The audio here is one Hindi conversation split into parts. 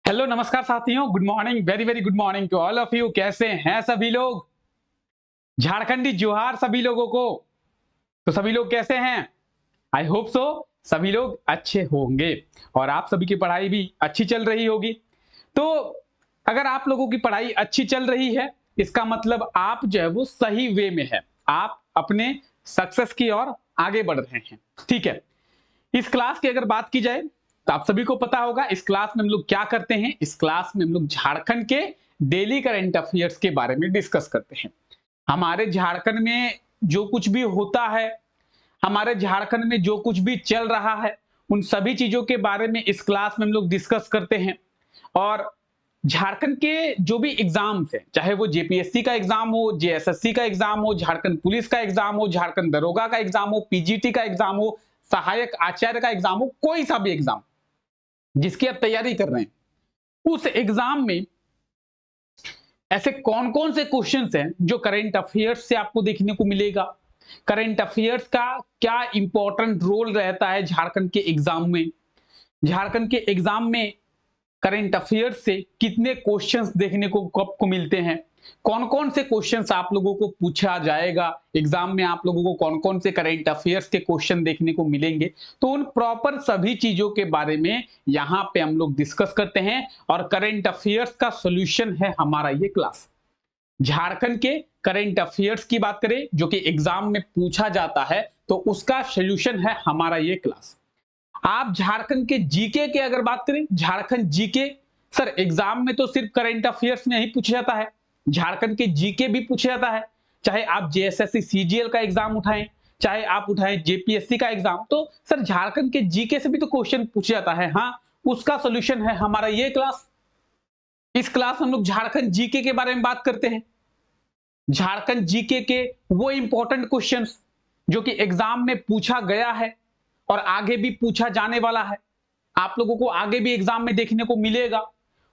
हेलो नमस्कार साथियों, good morning, very very good morning to all of you. कैसे हैं सभी लोग? झारखंडी जोहार सभी लोगों को। तो सभी लोग कैसे हैं? आई होप सो सभी लोग अच्छे होंगे और आप सभी की पढ़ाई भी अच्छी चल रही होगी। तो अगर आप लोगों की पढ़ाई अच्छी चल रही है, इसका मतलब आप जो है वो सही वे में है, आप अपने सक्सेस की ओर आगे बढ़ रहे हैं। ठीक है, इस क्लास की अगर बात की जाए तो आप सभी को पता होगा इस क्लास में हम लोग क्या करते हैं। इस क्लास में हम लोग झारखंड के डेली करंट अफेयर्स के बारे में डिस्कस करते हैं। हमारे झारखंड में जो कुछ भी होता है, हमारे झारखंड में जो कुछ भी चल रहा है, उन सभी चीजों के बारे में इस क्लास में हम लोग डिस्कस करते हैं। और झारखंड के जो भी एग्जाम्स हैं, चाहे वो जेपीएससी का एग्जाम हो, जेएसएससी का एग्जाम हो, झारखंड पुलिस का एग्जाम हो, झारखंड दरोगा का एग्जाम हो, पीजीटी का एग्जाम हो, सहायक आचार्य का एग्जाम हो, कोई सा भी एग्जाम जिसकी आप तैयारी कर रहे हैं, उस एग्जाम में ऐसे कौन कौन से क्वेश्चंस हैं जो करंट अफेयर्स से आपको देखने को मिलेगा। करंट अफेयर्स का क्या इंपॉर्टेंट रोल रहता है झारखंड के एग्जाम में, झारखंड के एग्जाम में करंट अफेयर्स से कितने क्वेश्चंस देखने को कब को मिलते हैं, कौन कौन से क्वेश्चंस आप लोगों को पूछा जाएगा एग्जाम में, आप लोगों को कौन कौन से करंट अफेयर्स के क्वेश्चन देखने को मिलेंगे। तो उन प्रॉपर सभी चीजों के बारे में यहां पे हम लोग डिस्कस करते हैं और करंट अफेयर्स का सॉल्यूशन है हमारा ये क्लास। झारखंड के करंट अफेयर्स की बात करें जो कि एग्जाम में पूछा जाता है, तो उसका सॉल्यूशन है हमारा ये क्लास। आप झारखंड के जीके की अगर बात करें, झारखंड जीके सर एग्जाम में तो सिर्फ करंट अफेयर्स में ही पूछा जाता है, झारखंड के जीके भी पूछा जाता है। चाहे आप जेएसएससी सीजीएल का एग्जाम उठाएं, चाहे आप उठाएं जेपीएससी का एग्जाम, तो सर झारखंड के जीके से भी तो क्वेश्चन पूछा जाता है। हाँ, उसका सोल्यूशन है हमारा ये क्लास। इस क्लास हम लोग झारखंड जीके के बारे में बात करते हैं। झारखंड जीके के वो इंपॉर्टेंट क्वेश्चंस जो कि एग्जाम में पूछा गया है और आगे भी पूछा जाने वाला है, आप लोगों को आगे भी एग्जाम में देखने को मिलेगा,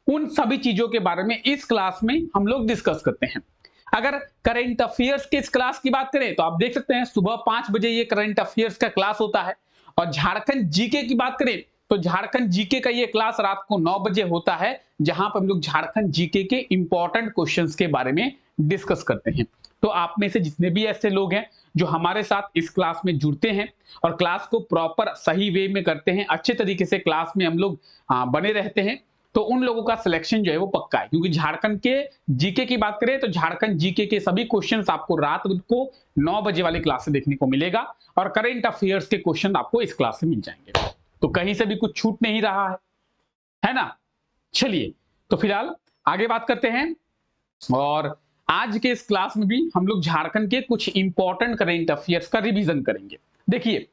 उन सभी चीजों के बारे में इस क्लास में हम लोग डिस्कस करते हैं। अगर करंट अफेयर्स के इस क्लास की बात करें तो आप देख सकते हैं सुबह 5 बजे ये करंट अफेयर्स का क्लास होता है। और झारखंड जीके की बात करें तो झारखंड जीके का ये क्लास रात को 9 बजे होता है, जहां पर हम लोग झारखंड जीके के इंपॉर्टेंट क्वेश्चंस के बारे में डिस्कस करते हैं। तो आप में से जितने भी ऐसे लोग हैं जो हमारे साथ इस क्लास में जुड़ते हैं और क्लास को प्रॉपर सही वे में करते हैं, अच्छे तरीके से क्लास में हम लोग बने रहते हैं, तो उन लोगों का सिलेक्शन जो है वो पक्का है। क्योंकि झारखंड के जीके की बात करें तो झारखंड जीके के सभी क्वेश्चंस आपको रात को 9 बजे वाली क्लास से देखने को मिलेगा और करंट अफेयर्स के क्वेश्चन आपको इस क्लास से मिल जाएंगे। तो कहीं से भी कुछ छूट नहीं रहा है ना। चलिए, तो फिलहाल आगे बात करते हैं और आज के इस क्लास में भी हम लोग झारखंड के कुछ इंपॉर्टेंट करंट अफेयर्स का रिवीजन करेंगे। देखिए,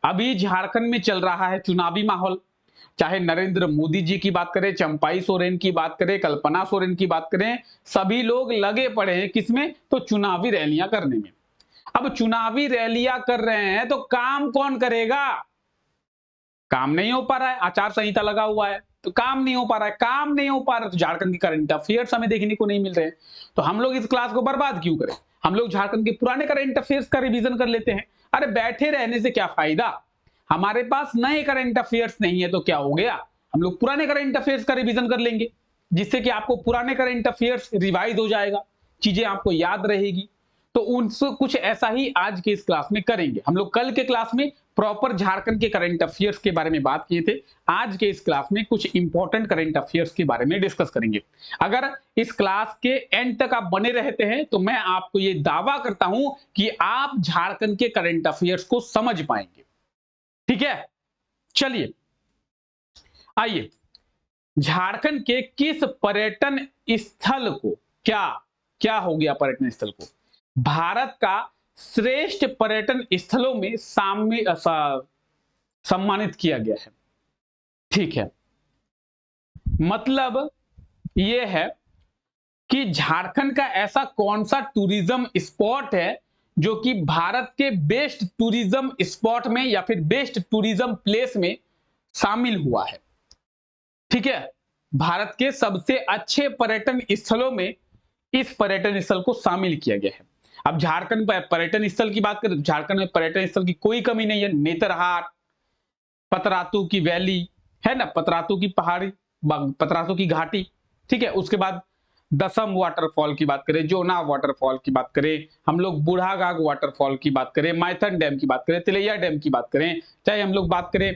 अभी झारखंड में चल रहा है चुनावी माहौल। चाहे नरेंद्र मोदी जी की बात करें, चंपाई सोरेन की बात करें, कल्पना सोरेन की बात करें, सभी लोग लगे पड़े हैं किसमें, तो चुनावी रैलियां करने में। अब चुनावी रैलियां कर रहे हैं तो काम कौन करेगा? काम नहीं हो पा रहा है, आचार संहिता लगा हुआ है तो काम नहीं हो पा रहा है, काम नहीं हो पा रहा है तो झारखंड के करंट अफेयर्स हमें देखने को नहीं मिल रहे हैं। तो हम लोग इस क्लास को बर्बाद क्यों करें, हम लोग झारखंड के पुराने करंट अफेयर्स का रिवीजन कर लेते हैं। अरे बैठे रहने से क्या फायदा, हमारे पास नए करंट अफेयर्स नहीं है तो क्या हो गया, हम लोग पुराने करंट अफेयर्स का रिवीजन कर लेंगे, जिससे कि आपको पुराने करंट अफेयर्स रिवाइज हो जाएगा, चीजें आपको याद रहेगी। तो उनसे कुछ ऐसा ही आज के इस क्लास में करेंगे। हम लोग कल के क्लास में प्रॉपर झारखंड के करंट अफेयर्स के बारे में बात किए थे, आज के इस क्लास में कुछ इंपॉर्टेंट करंट अफेयर्स के बारे में डिस्कस करेंगे। अगर इस क्लास के एंड तक आप बने रहते हैं तो मैं आपको ये दावा करता हूं कि आप झारखंड के करंट अफेयर्स को समझ पाएंगे। ठीक है, चलिए आइए, झारखंड के किस पर्यटन स्थल को, क्या क्या हो गया पर्यटन स्थल को भारत का श्रेष्ठ पर्यटन स्थलों में सम्मानित किया गया है। ठीक है, मतलब यह है कि झारखंड का ऐसा कौन सा टूरिज्म स्पॉट है जो कि भारत के बेस्ट टूरिज्म स्पॉट में या फिर बेस्ट टूरिज्म प्लेस में शामिल हुआ है। ठीक है, भारत के सबसे अच्छे पर्यटन स्थलों में इस पर्यटन स्थल को शामिल किया गया है। अब झारखंड पर्यटन स्थल की बात करें, झारखंड में पर्यटन स्थल की कोई कमी नहीं है। नेतरहाट, पतरातू की वैली है ना, पतरातू की पहाड़ी पतरासू की घाटी, ठीक है। उसके बाद दसम वाटरफॉल की बात करें, जोना वाटरफॉल की बात करें, हम लोग बूढ़ागाग वाटरफॉल की बात करें, माइथन डैम की बात करें, तिलैया डैम की बात करें, चाहे हम लोग बात करें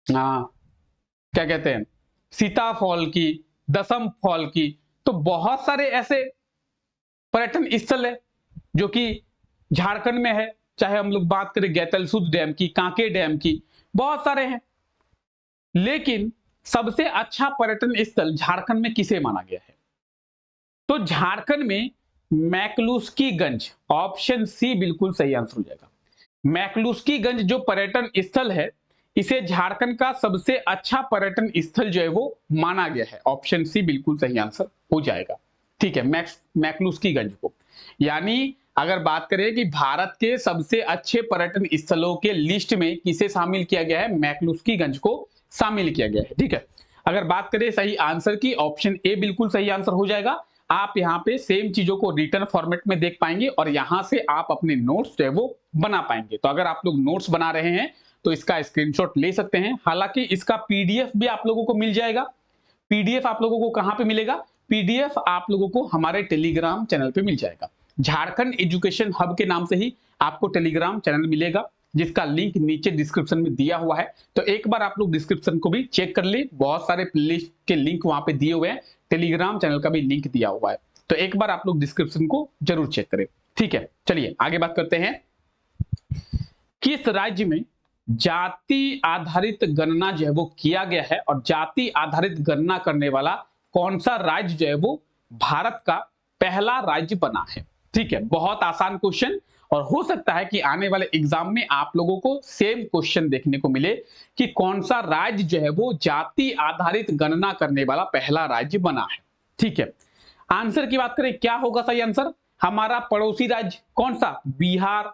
क्या कहते हैं सीता फॉल की, दसम फॉल की, तो बहुत सारे ऐसे पर्यटन स्थल है जो कि झारखंड में है। चाहे हम लोग बात करें गैतलसूद डैम की, कांके डैम की, बहुत सारे हैं। लेकिन सबसे अच्छा पर्यटन स्थल झारखंड में किसे माना गया है? तो झारखंड में मैकलुस्कीगंज, ऑप्शन सी बिल्कुल सही आंसर हो जाएगा। मैकलुस्कीगंज जो पर्यटन स्थल है, इसे झारखंड का सबसे अच्छा पर्यटन स्थल जो है वो माना गया है। ऑप्शन सी बिल्कुल सही आंसर हो जाएगा, ठीक है। मैकलुस्कीगंज को, यानी अगर बात करें कि भारत के सबसे अच्छे पर्यटन स्थलों के लिस्ट में किसे शामिल किया गया है, मैकलुस्कीगंज को शामिल किया गया है, ठीक है। अगर बात करें सही आंसर की, ऑप्शन ए बिल्कुल सही आंसर हो जाएगा। आप यहाँ पे सेम चीजों को रिटर्न फॉर्मेट में देख पाएंगे और यहां से आप अपने नोट्स जो है वो बना पाएंगे। तो अगर आप लोग नोट्स बना रहे हैं तो इसका स्क्रीनशॉट ले सकते हैं। हालांकि इसका पीडीएफ भी आप लोगों को मिल जाएगा। पीडीएफ आप लोगों को कहां पे मिलेगा? पीडीएफ आप लोगों को हमारे टेलीग्राम चैनल पे मिल जाएगा। झारखंड एजुकेशन हब के नाम से ही आपको टेलीग्राम चैनल मिलेगा, जिसका लिंक नीचे डिस्क्रिप्शन में दिया हुआ है। तो एक बार आप लोग डिस्क्रिप्शन को भी चेक कर ले, बहुत सारे प्लेलिस्ट के लिंक वहां पे दिए हुए हैं, टेलीग्राम चैनल का भी लिंक दिया हुआ है। तो एक बार आप लोग डिस्क्रिप्शन को जरूर चेक करें, ठीक है। चलिए आगे बात करते हैं। किस राज्य में जाति आधारित गणना जो है वो किया गया है और जाति आधारित गणना करने वाला कौन सा राज्य जो है वो भारत का पहला राज्य बना है? ठीक है, बहुत आसान क्वेश्चन, और हो सकता है कि आने वाले एग्जाम में आप लोगों को सेम क्वेश्चन देखने को मिले कि कौन सा राज्य जो है वो जाति आधारित गणना करने वाला पहला राज्य बना है, ठीक है। आंसर की बात करें, क्या होगा सही आंसर? हमारा पड़ोसी राज्य कौन सा? बिहार।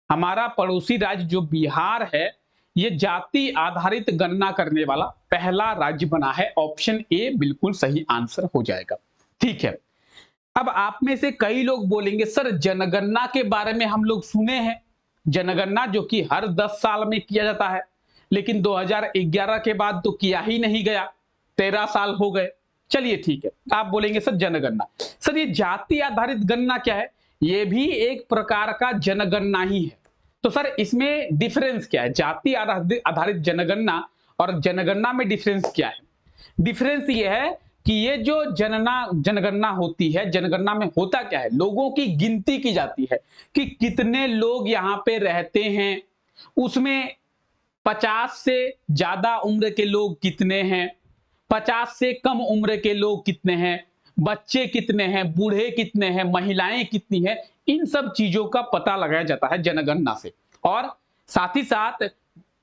हमारा पड़ोसी राज्य जो बिहार है, ये जाति आधारित गणना करने वाला पहला राज्य बना है। ऑप्शन ए बिल्कुल सही आंसर हो जाएगा, ठीक है। अब आप में से कई लोग बोलेंगे सर जनगणना के बारे में हम लोग सुने हैं, जनगणना जो कि हर 10 साल में किया जाता है, लेकिन 2011 के बाद तो किया ही नहीं गया, 13 साल हो गए। चलिए ठीक है, आप बोलेंगे सर जनगणना, सर ये जाति आधारित गणना क्या है? ये भी एक प्रकार का जनगणना ही है। तो सर इसमें डिफरेंस क्या है? जाति आधारित जनगणना और जनगणना में डिफरेंस क्या है? डिफरेंस ये है कि ये जो जनगणना होती है, जनगणना में होता क्या है, लोगों की गिनती की जाती है कि कितने लोग यहाँ पे रहते हैं, उसमें 50 से ज्यादा उम्र के लोग कितने हैं, 50 से कम उम्र के लोग कितने हैं, बच्चे कितने हैं, बूढ़े कितने हैं, महिलाएं कितनी हैं, इन सब चीजों का पता लगाया जाता है जनगणना से। और साथ ही साथ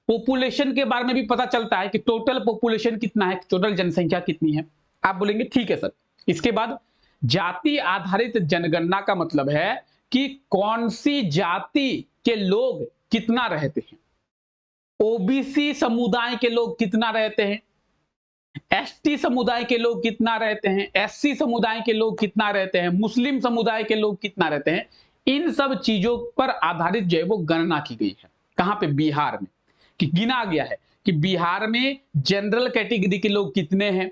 पॉपुलेशन के बारे में भी पता चलता है कि टोटल पॉपुलेशन कितना है, टोटल जनसंख्या कितनी है। आप बोलेंगे ठीक है सर। इसके बाद जाति आधारित जनगणना का मतलब है कि कौन सी जाति के लोग कितना रहते हैं, ओबीसी समुदाय के लोग कितना रहते हैं, एसटी समुदाय के लोग कितना रहते हैं, एससी समुदाय के लोग कितना रहते हैं, मुस्लिम समुदाय के लोग कितना रहते हैं, इन सब चीजों पर आधारित जो है वो गणना की गई है। कहां पे? बिहार में। कि गिना गया है कि बिहार में जनरल कैटेगरी के लोग कितने हैं,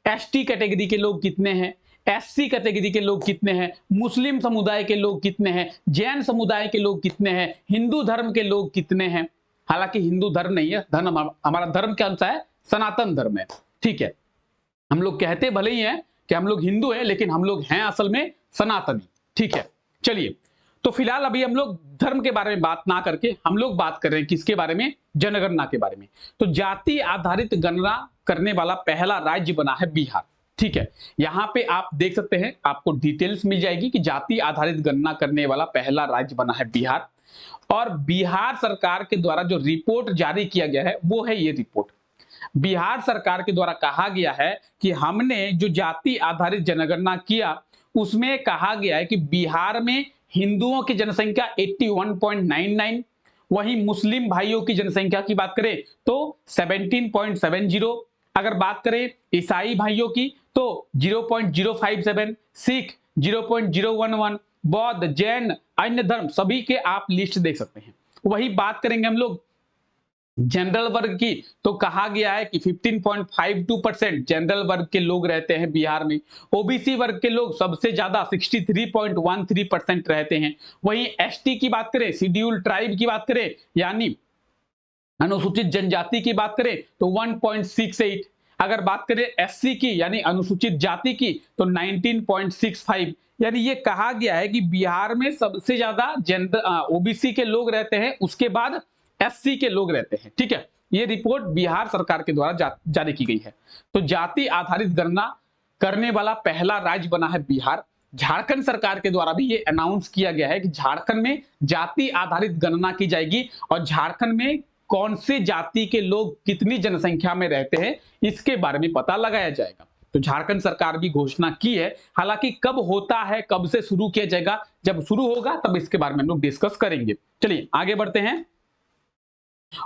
एसटी कैटेगरी के लोग कितने हैं, एससी कैटेगरी के लोग कितने हैं, मुस्लिम समुदाय के लोग कितने हैं, जैन समुदाय के लोग कितने हैं, हिंदू धर्म के लोग कितने हैं। हालांकि हिंदू धर्म नहीं है, धर्म हमारा धर्म कौन सा है? सनातन धर्म है, ठीक है। हम लोग कहते भले ही हैं कि हम लोग हिंदू हैं, लेकिन हम लोग हैं असल में सनातनी, ठीक है। चलिए, तो फिलहाल अभी हम लोग धर्म के बारे में बात ना करके हम लोग बात कर रहे हैं किसके बारे में? जनगणना के बारे में। तो जाति आधारित गणना करने वाला पहला राज्य बना है बिहार, ठीक है। यहां पे आप देख सकते हैं, आपको डिटेल्स मिल जाएगी कि जाति आधारित गणना करने वाला पहला राज्य बना है बिहार। और बिहार सरकार के द्वारा जो रिपोर्ट जारी किया गया है वो है ये रिपोर्ट। बिहार सरकार के द्वारा कहा गया है कि हमने जो जाति आधारित जनगणना किया उसमें कहा गया है कि बिहार में हिंदुओं की जनसंख्या 81.99, वहीं मुस्लिम भाइयों की जनसंख्या की बात करें तो 17.70, अगर बात करें ईसाई भाइयों की तो 0.057, सिख 0.011, बौद्ध, जैन, अन्य धर्म सभी के आप लिस्ट देख सकते हैं। वही बात करेंगे हम लोग जनरल वर्ग की, तो कहा गया है कि 15.52% जनरल वर्ग के लोग रहते हैं बिहार में। ओबीसी वर्ग के लोग सबसे ज्यादा 63.13% रहते हैं। वहीं एसटी की बात करें, शेड्यूल ट्राइब की बात करें, यानी अनुसूचित जनजाति की बात करें तो 1.68। अगर बात करें एससी की यानी अनुसूचित जाति की तो 19.65। यानी ये कहा गया है कि बिहार में सबसे ज्यादा ओबीसी के लोग रहते हैं, उसके बाद एससी के लोग रहते हैं। ठीक है, ये रिपोर्ट बिहार सरकार के द्वारा जारी की गई है। तो जाति आधारित गणना करने वाला पहला राज्य बना है बिहार। झारखंड सरकार के द्वारा भी ये अनाउंस किया गया है कि झारखंड में जाति आधारित गणना की जाएगी और झारखंड में कौन से जाति के लोग कितनी जनसंख्या में रहते हैं इसके बारे में पता लगाया जाएगा। तो झारखंड सरकार भी घोषणा की है, हालांकि कब होता है, कब से शुरू किया जाएगा, जब शुरू होगा तब इसके बारे में हम लोग डिस्कस करेंगे। चलिए आगे बढ़ते हैं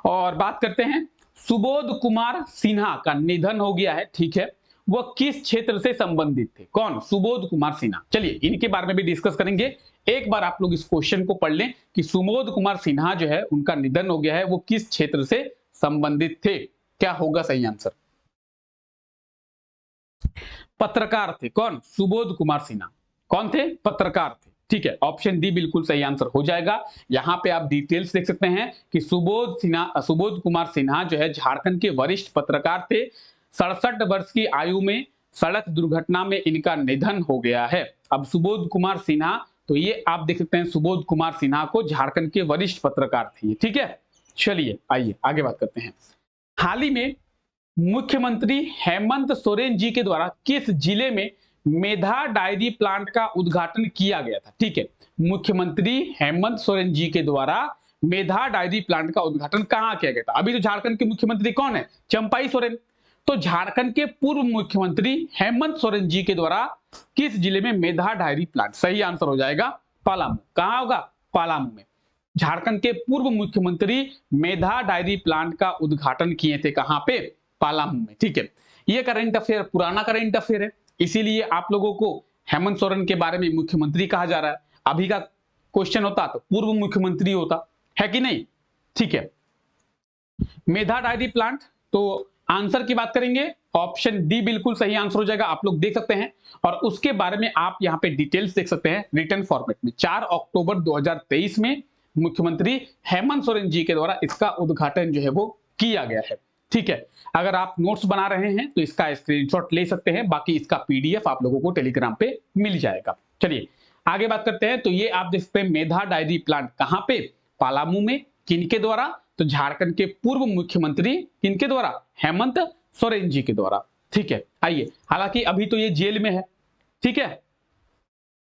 और बात करते हैं। सुबोध कुमार सिन्हा का निधन हो गया है। ठीक है, वह किस क्षेत्र से संबंधित थे? कौन? सुबोध कुमार सिन्हा। चलिए इनके बारे में भी डिस्कस करेंगे। एक बार आप लोग इस क्वेश्चन को पढ़ लें कि सुबोध कुमार सिन्हा जो है उनका निधन हो गया है, वो किस क्षेत्र से संबंधित थे? क्या होगा सही आंसर? पत्रकार थे। कौन? सुबोध कुमार सिन्हा। कौन थे? पत्रकार थे। ठीक है, ऑप्शन डी बिल्कुल सही आंसर हो जाएगा। यहां पे आप डिटेल्स देख सकते हैं कि सुबोध कुमार सिन्हा जो है झारखंड के वरिष्ठ पत्रकार थे। 67 वर्ष की आयु में सड़क दुर्घटना में इनका निधन हो गया है। अब सुबोध कुमार सिन्हा, तो ये आप देख सकते हैं सुबोध कुमार सिन्हा को, झारखंड के वरिष्ठ पत्रकार थे। ठीक है, चलिए आइए आगे बात करते हैं। हाल ही में मुख्यमंत्री हेमंत सोरेन जी के द्वारा किस जिले में मेधा डायरी प्लांट का उद्घाटन किया गया था? ठीक है, मुख्यमंत्री हेमंत सोरेन जी के द्वारा मेधा डायरी प्लांट का उद्घाटन कहां किया गया था? अभी तो झारखंड के मुख्यमंत्री कौन है? चंपाई सोरेन। तो झारखंड के पूर्व मुख्यमंत्री हेमंत सोरेन जी के द्वारा किस जिले में मेधा डायरी प्लांट? सही आंसर हो जाएगा पलामू। कहां होगा? पलामू में। झारखंड के पूर्व मुख्यमंत्री मेधा डायरी प्लांट का उद्घाटन किए थे। कहां पे? पलामू में। ठीक है, ये करंट अफेयर पुराना करंट अफेयर है, इसीलिए आप लोगों को हेमंत सोरेन के बारे में मुख्यमंत्री कहा जा रहा है। अभी का क्वेश्चन होता तो पूर्व मुख्यमंत्री होता, है कि नहीं? ठीक है, मेधा डायरी प्लांट, तो आंसर की बात करेंगे ऑप्शन डी बिल्कुल सही आंसर हो जाएगा। आप लोग देख सकते हैं और उसके बारे में आप यहां पे डिटेल्स देख सकते हैं रिटर्न फॉर्मेट में। 4 अक्टूबर 2023 में मुख्यमंत्री हेमंत सोरेन जी के द्वारा इसका उद्घाटन जो है वो किया गया है। ठीक है, अगर आप नोट्स बना रहे हैं तो इसका स्क्रीनशॉट ले सकते हैं, बाकी इसका पीडीएफ आप लोगों को टेलीग्राम पे मिल जाएगा। चलिए आगे बात करते हैं। तो ये आप देख सकते हैं मेधा डायरी प्लांट कहां पे? पलामू में। किनके द्वारा? तो झारखंड के पूर्व मुख्यमंत्री किनके द्वारा? हेमंत सोरेन जी के द्वारा। ठीक है, आइए, हालांकि अभी तो ये जेल में है। ठीक है,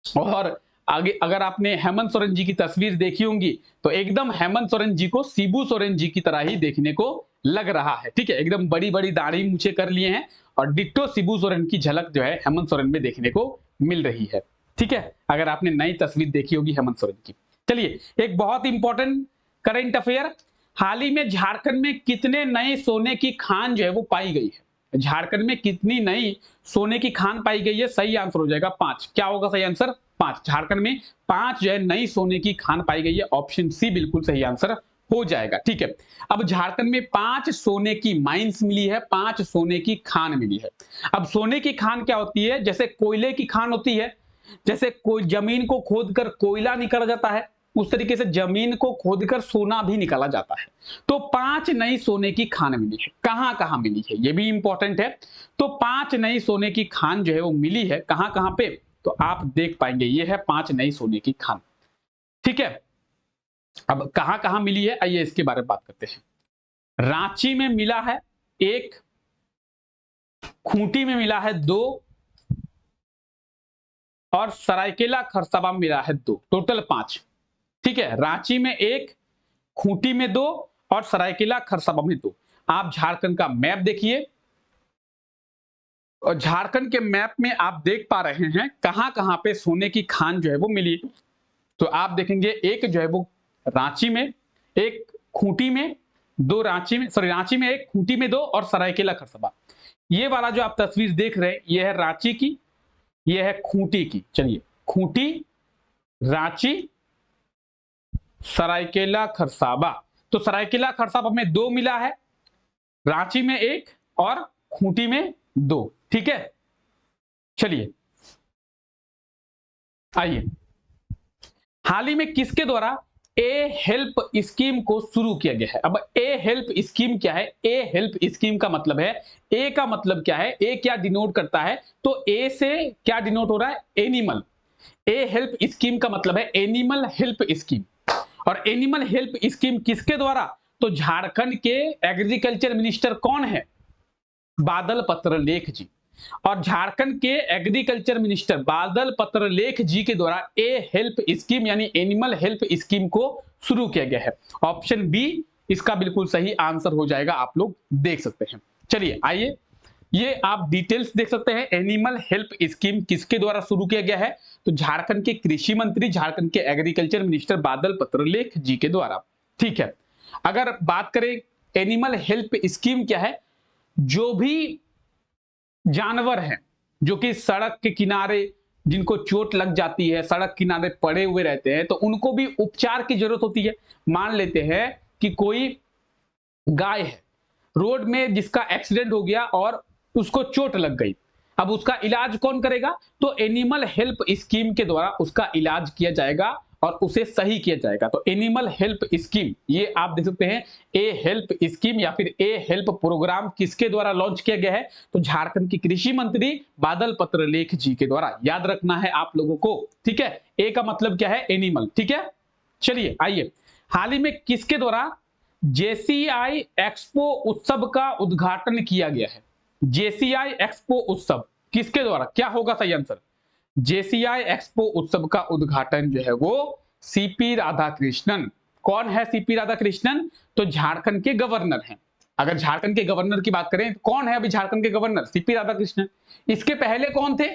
और आगे अगर आपने हेमंत सोरेन जी की तस्वीर देखी होंगी तो एकदम हेमंत सोरेन जी को शिबू सोरेन जी की तरह ही देखने को लग रहा है। ठीक है, एकदम बड़ी बड़ी दाढ़ी मूछे कर लिए हैं और डिट्टो शिबू सोरेन की झलक जो है हेमंत सोरेन में देखने को मिल रही है। ठीक है, अगर आपने नई तस्वीर देखी होगी हेमंत सोरेन की। चलिए, एक बहुत इंपॉर्टेंट करंट अफेयर, हाल ही में झारखंड में कितने नए सोने की खान जो है वो पाई गई है? झारखंड में कितनी नई सोने की खान पाई गई है? सही आंसर हो जाएगा 5। क्या होगा सही आंसर? 5। झारखंड में 5 जो है नई सोने की खान पाई गई है। ऑप्शन सी बिल्कुल सही आंसर हो जाएगा। ठीक है, अब झारखंड में 5 सोने की माइंस मिली है, 5 सोने की खान मिली है। अब सोने की खान क्या होती है? जैसे कोयले की खान होती है, जैसे कोई जमीन को खोदकर कोयला निकल जाता है, उस तरीके से जमीन को खोदकर सोना भी निकाला जाता है। तो 5 नई सोने की खान मिली है। कहां कहां मिली है ये भी इंपॉर्टेंट है। तो 5 नई सोने की खान जो है वो मिली है कहां कहां पे? तो आप देख पाएंगे ये है 5 नई सोने की खान। ठीक है, अब कहां कहां मिली है आइए इसके बारे में बात करते हैं। रांची में मिला है 1, खूंटी में मिला है 2 और सरायकेला खरसावां में मिला है 2, टोटल 5। ठीक है, रांची में 1, खूंटी में 2 और सरायकेला खरसावां में 2। आप झारखंड का मैप देखिए और झारखंड के मैप में आप देख पा रहे हैं कहां कहां पे सोने की खान जो है वो मिली। तो आप देखेंगे एक जो है वो रांची में, एक खूंटी में, 2 रांची में, सॉरी रांची में 1, खूंटी में 2 और सरायकेला खरसावां। ये वाला जो आप तस्वीर देख रहे हैं ये है रांची की, ये है खूंटी की। चलिए, खूंटी, रांची, सरायकेला खरसावां। तो सरायकेला खरसावां में 2 मिला है, रांची में 1 और खूंटी में 2। ठीक है, चलिए आइए, हाल ही में किसके द्वारा ए हेल्प स्कीम को शुरू किया गया है? अब ए हेल्प स्कीम क्या है? ए हेल्प स्कीम का मतलब है, ए का मतलब क्या है, ए क्या डिनोट करता है? तो ए से क्या डिनोट हो रहा है? एनिमल। ए हेल्प स्कीम का मतलब है एनिमल हेल्प स्कीम। और एनिमल हेल्प स्कीम किसके द्वारा? तो झारखंड के एग्रीकल्चर मिनिस्टर कौन है? बादल पत्रलेख जी। और झारखंड के एग्रीकल्चर मिनिस्टर बादल पत्रलेख जी के द्वारा ए हेल्प स्कीम यानी एनिमल हेल्प स्कीम को शुरू किया गया है। ऑप्शन बी इसका बिल्कुल सही आंसर हो जाएगा, आप लोग देख सकते हैं। चलिए आइए, ये आप डिटेल्स देख सकते हैं, एनिमल हेल्प स्कीम किसके द्वारा शुरू किया गया है? तो झारखंड के कृषि मंत्री, झारखंड के एग्रीकल्चर मिनिस्टर बादल पत्रलेख जी के द्वारा। ठीक है, अगर बात करें एनिमल हेल्प स्कीम क्या है, जो भी जानवर हैं जो कि सड़क के किनारे जिनको चोट लग जाती है, सड़क किनारे पड़े हुए रहते हैं, तो उनको भी उपचार की जरूरत होती है। मान लेते हैं कि कोई गाय है, रोड में जिसका एक्सीडेंट हो गया और उसको चोट लग गई, अब उसका इलाज कौन करेगा? तो एनिमल हेल्प स्कीम के द्वारा उसका इलाज किया जाएगा और उसे सही किया जाएगा। तो एनिमल हेल्प स्कीम, ये आप देख सकते हैं, ए हेल्प स्कीम या फिर ए हेल्प प्रोग्राम किसके द्वारा लॉन्च किया गया है? तो झारखंड के कृषि मंत्री बादल पत्रलेख जी के द्वारा। याद रखना है आप लोगों को, ठीक है। ए का मतलब क्या है? एनिमल, ठीक है। चलिए आइए, हाल ही में किसके द्वारा जेसीआई एक्सपो उत्सव का उद्घाटन किया गया है? जेसीआई एक्सपो उत्सव किसके द्वारा? क्या होगा सही आंसर? जेसीआई एक्सपो उत्सव का उद्घाटन जो है वो सीपी राधाकृष्णन। कौन है सीपी राधाकृष्णन? तो झारखंड के गवर्नर हैं। अगर झारखंड के गवर्नर की बात करें तो कौन है अभी झारखंड के गवर्नर? सीपी राधाकृष्णन। इसके पहले कौन थे?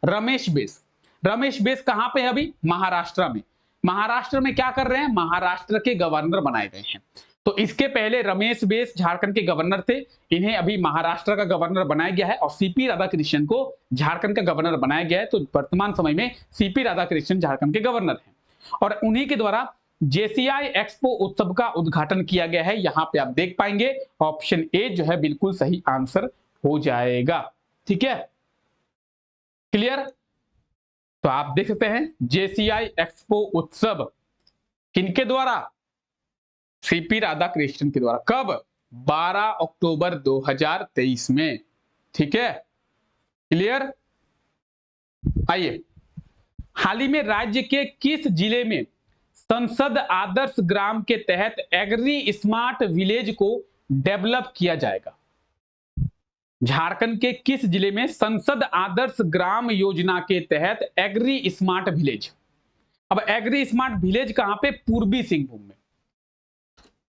रमेश बैस। रमेश बैस कहां पे है अभी? महाराष्ट्र में। महाराष्ट्र में क्या कर रहे हैं? महाराष्ट्र के गवर्नर बनाए गए हैं। तो इसके पहले रमेश बैस झारखंड के गवर्नर थे, इन्हें अभी महाराष्ट्र का गवर्नर बनाया गया है और सीपी राधाकृष्णन को झारखंड का गवर्नर बनाया गया है। तो वर्तमान समय में सीपी राधाकृष्णन झारखंड के गवर्नर हैं और उन्हीं के द्वारा जेसीआई एक्सपो उत्सव का उद्घाटन किया गया है। यहां पे आप देख पाएंगे ऑप्शन ए जो है बिल्कुल सही आंसर हो जाएगा। ठीक है, क्लियर? तो आप देख सकते हैं जेसीआई एक्सपो उत्सव किनके द्वारा? सीपी राधाकृष्णन के द्वारा। कब? 12 अक्टूबर 2023 में। ठीक है, क्लियर? आइए, हाल ही में राज्य के किस जिले में संसद आदर्श ग्राम के तहत एग्री स्मार्ट विलेज को डेवलप किया जाएगा? झारखंड के किस जिले में संसद आदर्श ग्राम योजना के तहत एग्री स्मार्ट विलेज? अब एग्री स्मार्ट विलेज कहां पे? पूर्वी सिंहभूम में।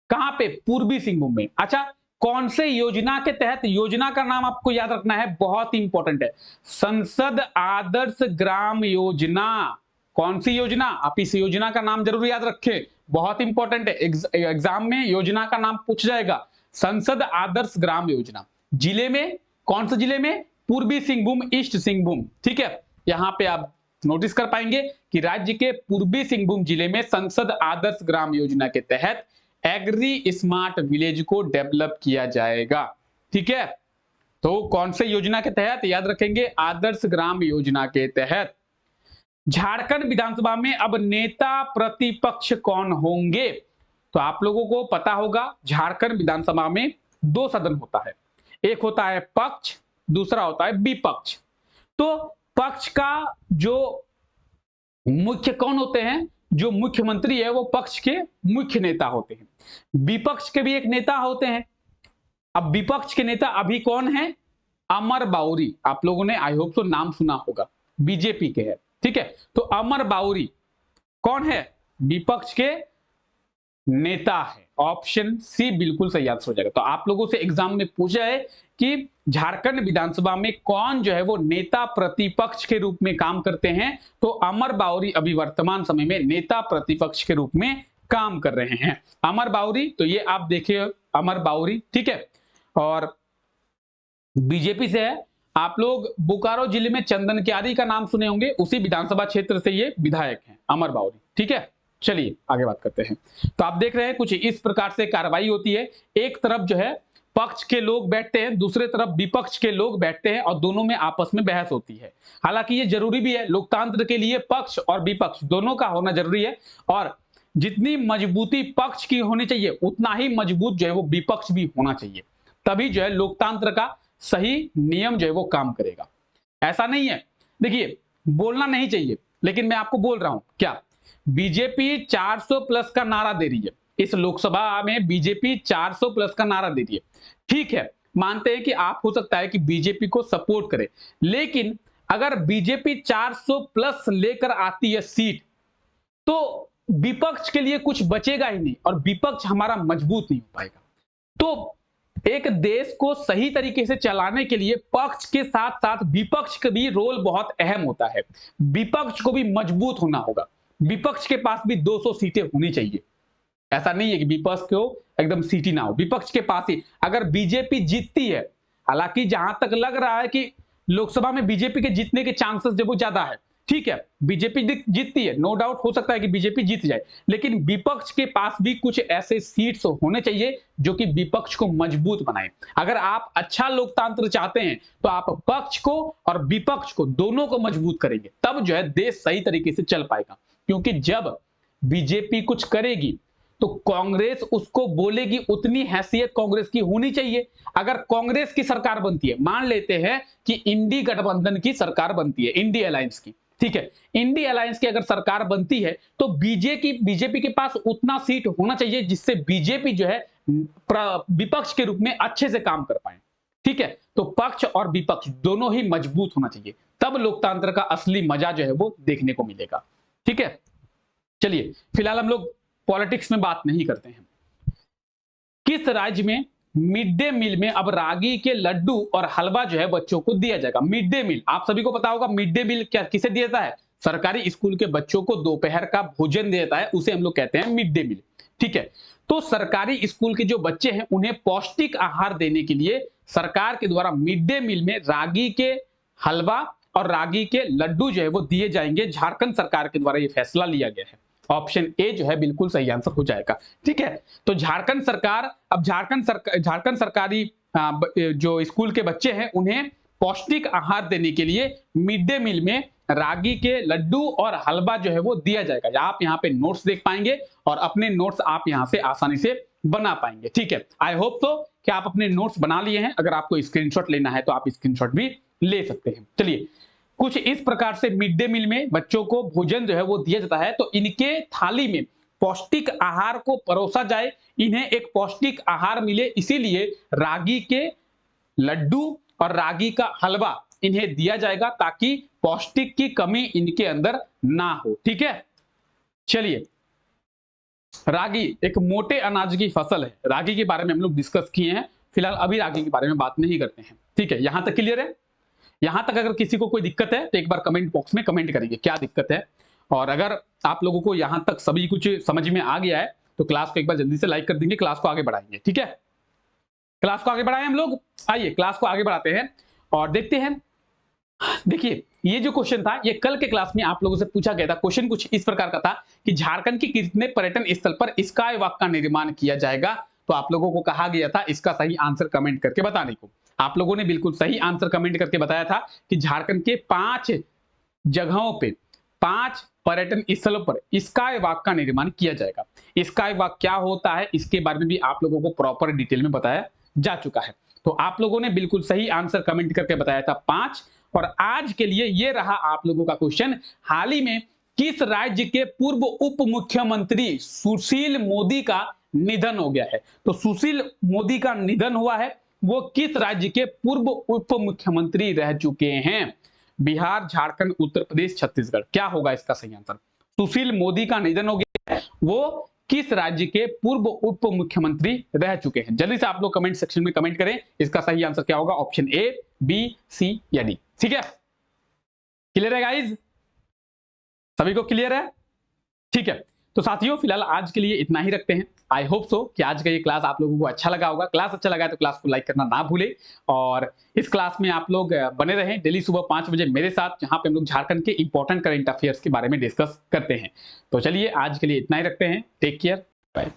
कहां पे? पूर्वी सिंहभूम में। अच्छा, कौन से योजना के तहत? योजना का नाम आपको याद रखना है, बहुत इंपॉर्टेंट है। संसद आदर्श ग्राम योजना। कौन सी योजना? आप इस योजना का नाम जरूर याद रखें, बहुत इंपॉर्टेंट है। एग्जाम में योजना का नाम पूछ जाएगा। संसद आदर्श ग्राम योजना। जिले में कौन से जिले में? पूर्वी सिंहभूम, ईस्ट सिंहभूम। ठीक है, यहां पे आप नोटिस कर पाएंगे कि राज्य के पूर्वी सिंहभूम जिले में संसद आदर्श ग्राम योजना के तहत एग्री स्मार्ट विलेज को डेवलप किया जाएगा। ठीक है, तो कौन से योजना के तहत? याद रखेंगे, आदर्श ग्राम योजना के तहत। झारखंड विधानसभा में अब नेता प्रतिपक्ष कौन होंगे? तो आप लोगों को पता होगा झारखंड विधानसभा में 2 सदन होता है, एक होता है पक्ष, दूसरा होता है विपक्ष। तो पक्ष का जो मुख्य कौन होते हैं? जो मुख्यमंत्री है वो पक्ष के मुख्य नेता होते हैं। विपक्ष के भी एक नेता होते हैं। अब विपक्ष के नेता अभी कौन है? अमर बाउरी। आप लोगों ने आई होप तो नाम सुना होगा, बीजेपी के है। ठीक है, तो अमर बाउरी कौन है? विपक्ष के नेता है। ऑप्शन सी बिल्कुल सही आंसर हो जाएगा। तो आप लोगों से एग्जाम में पूछा है कि झारखंड विधानसभा में कौन जो है वो नेता प्रतिपक्ष के रूप में काम करते हैं? तो अमर बाउरी अभी वर्तमान समय में नेता प्रतिपक्ष के रूप में काम कर रहे हैं। अमर बाउरी, तो ये आप देखिए अमर बाउरी। ठीक है, और बीजेपी से है। आप लोग बोकारो जिले में चंदन क्यारी का नाम सुने होंगे, उसी विधानसभा क्षेत्र से ये विधायक हैं अमर बाउरी। ठीक है, चलिए आगे बात करते हैं। तो आप देख रहे हैं कुछ इस प्रकार से कार्रवाई होती है। एक तरफ जो है पक्ष के लोग बैठते हैं, दूसरे तरफ विपक्ष के लोग बैठते हैं और दोनों में आपस में बहस होती है। हालांकि ये जरूरी भी है, लोकतंत्र के लिए पक्ष और विपक्ष दोनों का होना जरूरी है, और जितनी मजबूती पक्ष की होनी चाहिए उतना ही मजबूत जो है वो विपक्ष भी होना चाहिए, तभी जो है लोकतंत्र का सही नियम जो है वो काम करेगा। ऐसा नहीं है, देखिए बोलना नहीं चाहिए, लेकिन मैं आपको बोल रहा हूं क्या, बीजेपी 400 प्लस का नारा दे रही है, इस लोकसभा में बीजेपी 400 प्लस का नारा दे रही है। ठीक है, मानते हैं कि आप हो सकता है कि बीजेपी को सपोर्ट करे, लेकिन अगर बीजेपी 400 प्लस लेकर आती है सीट, तो विपक्ष के लिए कुछ बचेगा ही नहीं और विपक्ष हमारा मजबूत नहीं हो पाएगा। तो एक देश को सही तरीके से चलाने के लिए पक्ष के साथ साथ विपक्ष का भी रोल बहुत अहम होता है। विपक्ष को भी मजबूत होना होगा, विपक्ष के पास भी 200 सीटें होनी चाहिए। ऐसा नहीं है कि विपक्ष को एकदम सीट ही ना हो, विपक्ष के पास ही अगर बीजेपी जीतती है, हालांकि जहां तक लग रहा है कि लोकसभा में बीजेपी के जीतने के चांसेस जो वो ज्यादा है, ठीक है बीजेपी जीतती है, नो डाउट हो सकता है कि बीजेपी जीत जाए, लेकिन विपक्ष के पास भी कुछ ऐसे सीट्स होने चाहिए जो कि विपक्ष को मजबूत बनाए। अगर आप अच्छा लोकतंत्र चाहते हैं तो आप पक्ष को और विपक्ष को दोनों को मजबूत करेंगे, तब जो है देश सही तरीके से चल पाएगा। क्योंकि जब बीजेपी कुछ करेगी तो कांग्रेस उसको बोलेगी, उतनी हैसियत कांग्रेस की होनी चाहिए। अगर कांग्रेस की सरकार बनती है, मान लेते हैं कि इंडी गठबंधन की सरकार बनती है, इंडी अलायंस की, ठीक है, इंडी अलायंस की अगर सरकार बनती है तो बीजेपी के पास उतना सीट होना चाहिए जिससे बीजेपी जो है विपक्ष के रूप में अच्छे से काम कर पाए। ठीक है, तो पक्ष और विपक्ष दोनों ही मजबूत होना चाहिए, तब लोकतंत्र का असली मजा जो है वो देखने को मिलेगा। ठीक है, चलिए फिलहाल हम लोग पॉलिटिक्स में बात नहीं करते हैं। किस राज्य में मिड डे मील में अब रागी के लड्डू और हलवा जो है बच्चों को दिया जाएगा? मिड डे मील आप सभी को पता होगा, मिड डे मील क्या किसे दिया जाता है? सरकारी स्कूल के बच्चों को दोपहर का भोजन दिया जाता है, उसे हम लोग कहते हैं मिड डे मील। ठीक है, तो सरकारी स्कूल के जो बच्चे हैं उन्हें पौष्टिक आहार देने के लिए सरकार के द्वारा मिड डे मील में रागी के हलवा और रागी के लड्डू जो है वो दिए जाएंगे। झारखंड सरकार के द्वारा यह फैसला लिया गया है। ऑप्शन ए जो है बिल्कुल सही आंसर हो जाएगा। ठीक है, तो झारखंड सरकार अब झारखंड सरकारी जो स्कूल के बच्चे हैं उन्हें पौष्टिक आहार देने के लिए मिड डे मील में रागी के लड्डू और हलवा जो है वो दिया जाएगा। आप यहाँ पे नोट्स देख पाएंगे और अपने नोट्स आप यहाँ से आसानी से बना पाएंगे। ठीक है, आई होप तो कि आप अपने नोट्स बना लिए हैं। अगर आपको स्क्रीनशॉट लेना है तो आप स्क्रीनशॉट भी ले सकते हैं। चलिए, कुछ इस प्रकार से मिड डे मील में बच्चों को भोजन जो है वो दिया जाता है, तो इनके थाली में पौष्टिक आहार को परोसा जाए, इन्हें एक पौष्टिक आहार मिले, इसीलिए रागी के लड्डू और रागी का हलवा इन्हें दिया जाएगा ताकि पौष्टिक की कमी इनके अंदर ना हो। ठीक है, चलिए, रागी एक मोटे अनाज की फसल है। रागी के बारे में हम लोग डिस्कस किए हैं, फिलहाल अभी रागी के बारे में बात नहीं करते हैं। ठीक है, यहां तक क्लियर है? यहां तक अगर किसी को कोई दिक्कत है तो एक बार कमेंट बॉक्स में कमेंट करेंगे क्या दिक्कत है, और अगर आप लोगों को यहां तक सभी कुछ समझ में आ गया है तो क्लास को एक बार जल्दी से लाइक कर देंगे, क्लास को आगे बढ़ाएंगे। ठीक है, क्लास को आगे बढ़ाएं हम लोग, आइए क्लास को आगे बढ़ाते हैं और देखते हैं। देखिए, ये जो क्वेश्चन था ये कल के क्लास में आप लोगों से पूछा गया था। क्वेश्चन कुछ इस प्रकार का था कि झारखंड के कितने पर्यटन स्थल पर स्काई वॉक का निर्माण किया जाएगा? तो आप लोगों को कहा गया था इसका सही आंसर कमेंट करके बताने को। आप लोगों ने बिल्कुल सही आंसर कमेंट करके बताया था कि झारखंड के 5 जगहों पे 5 पर्यटन स्थलों पर स्काई वॉक का निर्माण किया जाएगा। स्काई वॉक क्या होता है इसके बारे में भी आप लोगों को प्रॉपर डिटेल में बताया जा चुका है। तो आप लोगों ने बिल्कुल सही आंसर कमेंट करके बताया था 5। और आज के लिए ये रहा आप लोगों का क्वेश्चन, हाल ही में किस राज्य के पूर्व उप मुख्यमंत्री सुशील मोदी का निधन हो गया है? तो सुशील मोदी का निधन हुआ है, वो किस राज्य के पूर्व उप मुख्यमंत्री रह चुके हैं? बिहार, झारखंड, उत्तर प्रदेश, छत्तीसगढ़। क्या होगा इसका सही आंसर? सुशील मोदी का निधन हो गया है, वो किस राज्य के पूर्व उप मुख्यमंत्री रह चुके हैं? जल्दी से आप लोग कमेंट सेक्शन में कमेंट करें, इसका सही आंसर क्या होगा? ऑप्शन ए, बी, सी या डी। ठीक है, क्लियर है गाइज? सभी को क्लियर है? ठीक है, तो साथियों फिलहाल आज के लिए इतना ही रखते हैं। आई होप सो कि आज का ये क्लास आप लोगों को अच्छा लगा होगा। क्लास अच्छा लगा है तो क्लास को लाइक करना ना भूले, और इस क्लास में आप लोग बने रहें डेली सुबह 5 बजे मेरे साथ, जहां पे हम लोग झारखंड के इंपॉर्टेंट करंट अफेयर्स के बारे में डिस्कस करते हैं। तो चलिए आज के लिए इतना ही रखते हैं। Take care, bye.